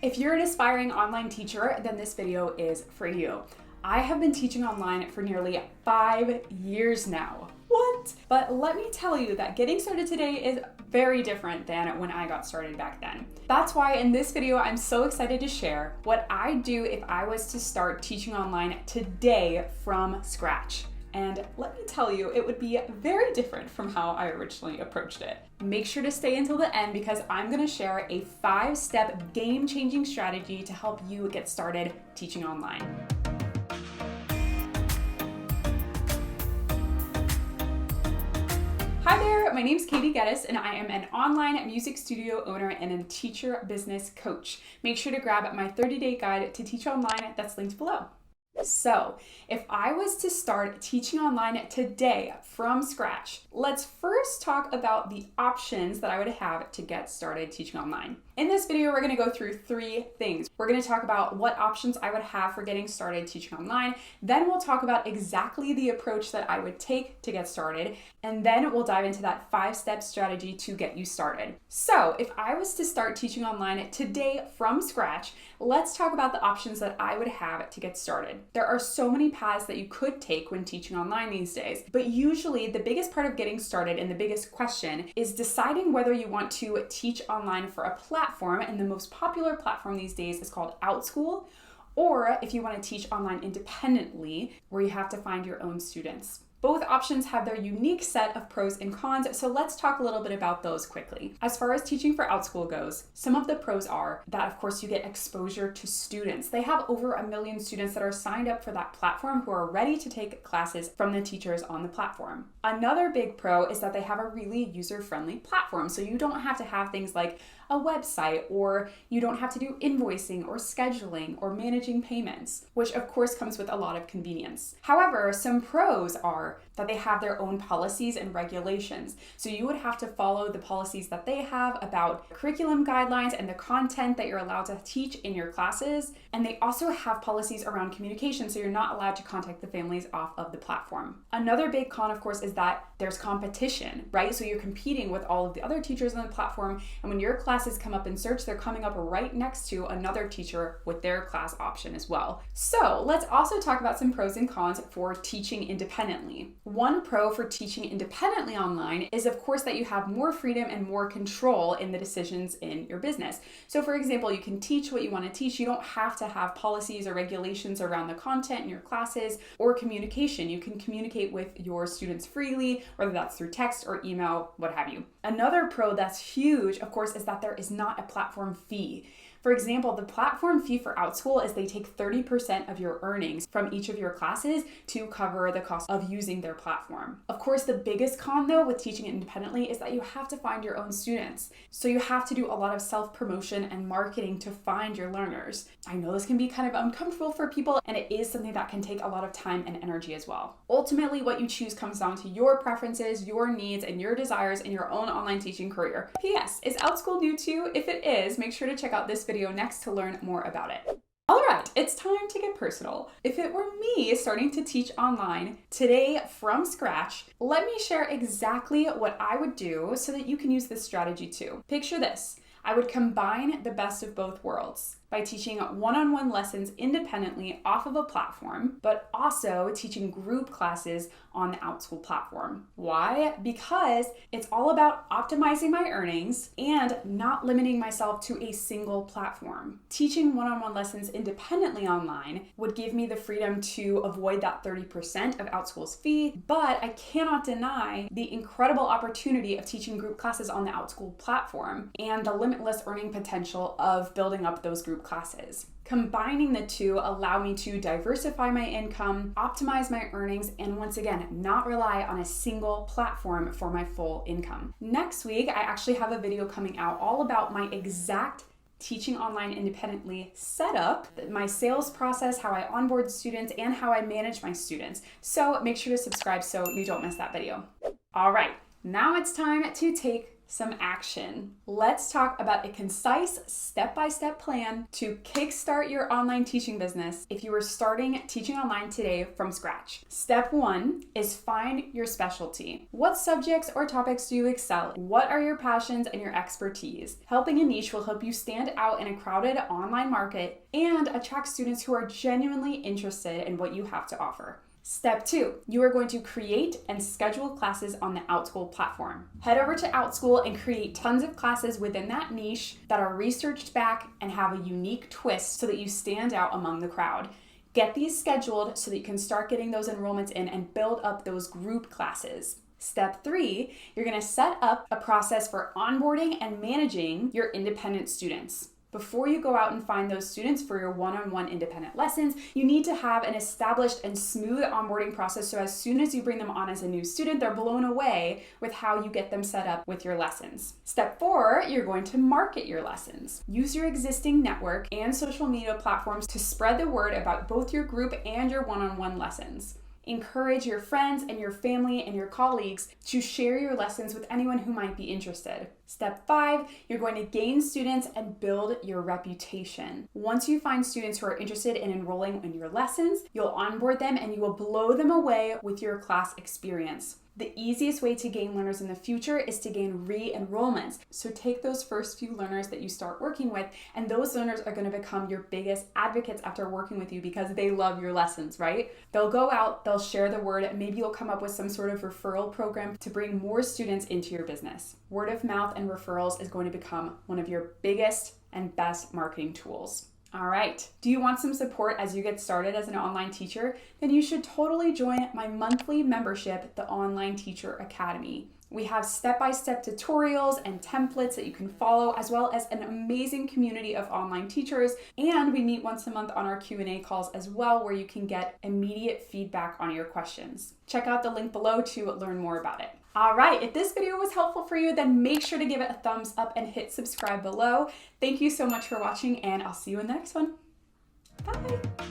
If you're an aspiring online teacher, then this video is for you. I have been teaching online for nearly 5 years now. What? But let me tell you that getting started today is very different than when I got started back then. That's why in this video, I'm so excited to share what I'd do if I was to start teaching online today from scratch. And let me tell you, it would be very different from how I originally approached it. Make sure to stay until the end because I'm gonna share a 5-step game-changing strategy to help you get started teaching online. Hi there, my name's Gettys and I am an online music studio owner and a teacher business coach. Make sure to grab my 30-day guide to teach online that's linked below. So, if I was to start teaching online today from scratch, let's first talk about the options that I would have to get started teaching online. In this video, we're going to go through 3 things. We're going to talk about what options I would have for getting started teaching online. Then we'll talk about exactly the approach that I would take to get started. And then we'll dive into that 5-step strategy to get you started. So if I was to start teaching online today from scratch, let's talk about the options that I would have to get started. There are so many paths that you could take when teaching online these days, but usually the biggest part of getting started and the biggest question is deciding whether you want to teach online for a platform, and the most popular platform these days is called Outschool, or if you want to teach online independently, where you have to find your own students. Both options have their unique set of pros and cons, so let's talk a little bit about those quickly. As far as teaching for Outschool goes, some of the pros are that, of course, you get exposure to students. They have over 1 million students that are signed up for that platform who are ready to take classes from the teachers on the platform. Another big pro is that they have a really user-friendly platform, so you don't have to have things like a website, or you don't have to do invoicing or scheduling or managing payments, which of course comes with a lot of convenience. However, some pros are that they have their own policies and regulations. So you would have to follow the policies that they have about curriculum guidelines and the content that you're allowed to teach in your classes. And they also have policies around communication, so you're not allowed to contact the families off of the platform. Another big con, of course, is that there's competition, right? So you're competing with all of the other teachers on the platform, and when your classes come up in search, they're coming up right next to another teacher with their class option as well. So let's also talk about some pros and cons for teaching independently. One pro for teaching independently online is, of course, that you have more freedom and more control in the decisions in your business. So for example, you can teach what you want to teach. You don't have to have policies or regulations around the content in your classes or communication. You can communicate with your students freely, whether that's through text or email, what have you. Another pro that's huge, of course, is that there is not a platform fee. For example, the platform fee for Outschool is they take 30% of your earnings from each of your classes to cover the cost of using their platform. Of course, the biggest con though with teaching independently is that you have to find your own students. So you have to do a lot of self-promotion and marketing to find your learners. I know this can be kind of uncomfortable for people, and it is something that can take a lot of time and energy as well. Ultimately, what you choose comes down to your preferences, your needs, and your desires in your own online teaching career. P.S. Is Outschool new to you? If it is, make sure to check out this video next to learn more about it. All right, it's time to get personal. If it were me starting to teach online today from scratch, let me share exactly what I would do so that you can use this strategy too. Picture this. I would combine the best of both worlds by teaching one-on-one lessons independently off of a platform, but also teaching group classes on the Outschool platform. Why? Because it's all about optimizing my earnings and not limiting myself to a single platform. Teaching one-on-one lessons independently online would give me the freedom to avoid that 30% of Outschool's fee, but I cannot deny the incredible opportunity of teaching group classes on the Outschool platform and the limitless earning potential of building up those group classes. Combining the two allow me to diversify my income, optimize my earnings, and once again, not rely on a single platform for my full income. Next week, I actually have a video coming out all about my exact teaching online independently setup, my sales process, how I onboard students, and how I manage my students. So make sure to subscribe so you don't miss that video. All right, now it's time to take some action. Let's talk about a concise step-by-step plan to kickstart your online teaching business if you are starting teaching online today from scratch. Step 1 is find your specialty. What subjects or topics do you excel in? What are your passions and your expertise? Helping a niche will help you stand out in a crowded online market and attract students who are genuinely interested in what you have to offer. Step 2, you are going to create and schedule classes on the outschool platform. Head over to outschool and create tons of classes within that niche that are researched back and have a unique twist so that you stand out among the crowd. Get these scheduled so that you can start getting those enrollments in and build up those group classes. Step 3, you're going to set up a process for onboarding and managing your independent students. Before you go out and find those students for your one-on-one independent lessons, you need to have an established and smooth onboarding process so as soon as you bring them on as a new student, they're blown away with how you get them set up with your lessons. Step 4, you're going to market your lessons. Use your existing network and social media platforms to spread the word about both your group and your one-on-one lessons. Encourage your friends and your family and your colleagues to share your lessons with anyone who might be interested. Step 5, you're going to gain students and build your reputation. Once you find students who are interested in enrolling in your lessons, you'll onboard them and you will blow them away with your class experience. The easiest way to gain learners in the future is to gain re-enrollments. So take those first few learners that you start working with, and those learners are going to become your biggest advocates after working with you because they love your lessons, right? They'll go out, they'll share the word, maybe you'll come up with some sort of referral program to bring more students into your business. Word of mouth and referrals is going to become one of your biggest and best marketing tools. All right, do you want some support as you get started as an online teacher? Then you should totally join my monthly membership, the Online Teacher Academy. We have step-by-step tutorials and templates that you can follow, as well as an amazing community of online teachers. And we meet once a month on our Q&A calls as well, where you can get immediate feedback on your questions. Check out the link below to learn more about it. All right, if this video was helpful for you, then make sure to give it a thumbs up and hit subscribe below. Thank you so much for watching, and I'll see you in the next one. Bye.